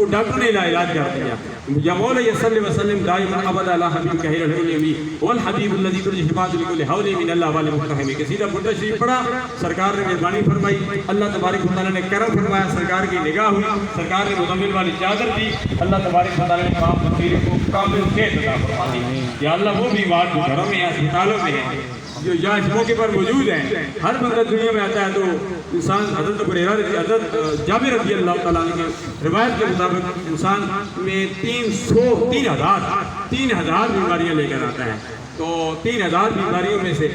کو ڈاکٹر نے علاج کر دیا. یا مولا صلی وسلم دائما ابدا علی حبیبک خیر الحبیب والحبیب الذی ترجی حفاظ لکل حول من اللہ والے متحم کے سیدھا بردہ شریف پڑھا. سرکار نے مہربانی فرمائی, اللہ تبارک و تعالیٰ نے کرم فرمایا, سرکار کی نگاہ ہوئی, سرکار نے مزمل والی چادر دی, اللہ تبارک و تعالیٰ نے تمام فقیر کو کامل صحت عطا فرما دی. یا اللہ وہ بیمار جو گھروں میں اسپتالوں میں ہیں, جو یہاں اس موقع پر موجود ہیں, ہر بندہ دنیا میں آتا ہے تو انسان حضرت جابر رضی اللہ تعالیٰ عنہ کے روایت کے مطابق انسان میں 3,000 بیماریاں لے کر آتا ہے. تو 3,000 بیماریوں میں سے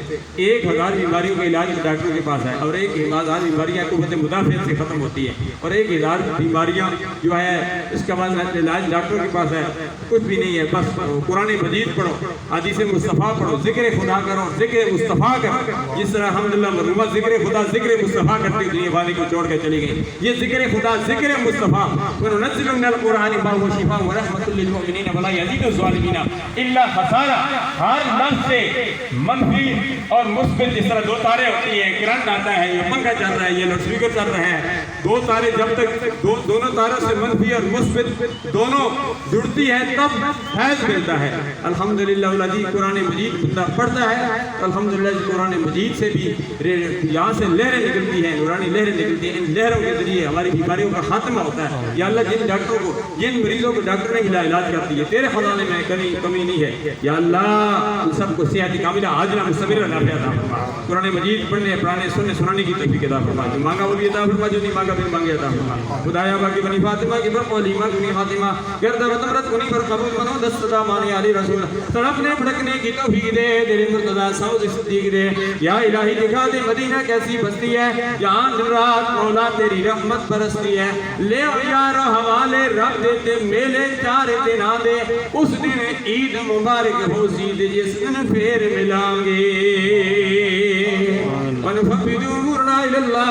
1,000 بیماریوں کا علاج ڈاکٹروں کے پاس ہے, اور 1,000 بیماریاں قوت مدافعت سے ختم ہوتی ہے, اور 1,000 بیماریاں جو ہے اس کا بعد علاج ڈاکٹروں کے پاس ہے کچھ بھی نہیں ہے. بس قرآن مجید پڑھو, حدیث مصطفیٰ پڑھو, ذکر خدا کرو, ذکر مصطفیٰ کرو. جس طرح الحمدللہ مرحومہ ذکر خدا ذکر مصطفیٰ کرتی دنیا والی کو چھوڑ کے چلی گئی. یہ ذکر خدا ذکر مصطفیٰ وَنُنَزِّلُ مِنَ الْقُرْآنِ مَا هُوَ شِفَاءٌ وَرَحْمَةٌ لِّلْمُؤْمِنِينَ وَلَا يَزِيدُ الظَّالِمِينَ إِلَّا خَسَارًا. ہر لفظ سے منفی اور مثبت, جس طرح 2 تارے ہوتی ہیں, کرنٹ آتا ہے, یہ پنکھا چل رہا ہے, یہ لاؤڈ اسپیکر چل رہا ہے, 2 تارے جب تک دونوں تاروں سے منفی اور مثبت دونوں جڑتی ہے تب فیض ملتا ہے. الحمدللہ الذی قرآن مجید بندہ پڑھتا ہے, الحمدللہ قرآن مجید سے بھی یہاں سے لہریں نکلتی ہیں, نورانی لہریں نکلتی ہیں. ان لہروں کے ذریعے ہماری بیماریوں کا خاتمہ ہوتا ہے. یا اللہ جن ڈاکٹروں کو, جن مریضوں کو ڈاکٹر نے علاج کر دی ہے, تیرے خزانے میں کمی نہیں ہے. یا اللہ ان سب کو صحت کاملہ عاجلہ مستمرہ نافع عطا فرما. قرآن مجید پڑھنے, پڑھانے, سننے کی توفیق عطا فرما. جو مانگا وہ بھی عطا فرما, جو نہیں مانگا بھی مانگے عطا فرما. خدایا باقی بنی فاطمہ کی پر قولیمہ کنی خاتمہ گردہ وطمرت کنی پر قبول منو دستدہ مانے علی رسول تڑپنے بھڑکنے کی توفیق دے, دل مرتضی سعود صدیق دے. یا الہی دکھا دے مدینہ کیسی بستی ہے جہاں دن رات مولا تیری رحمت برستی ہے. لے یار حوالے رب دیتے میلے 4 دن آدے, اس دن عید مبارک ہو زید جس دن پھر ملائیں گے. وَنُفَوِّضُ أُمُورَنَا إِلَى اللَّهِ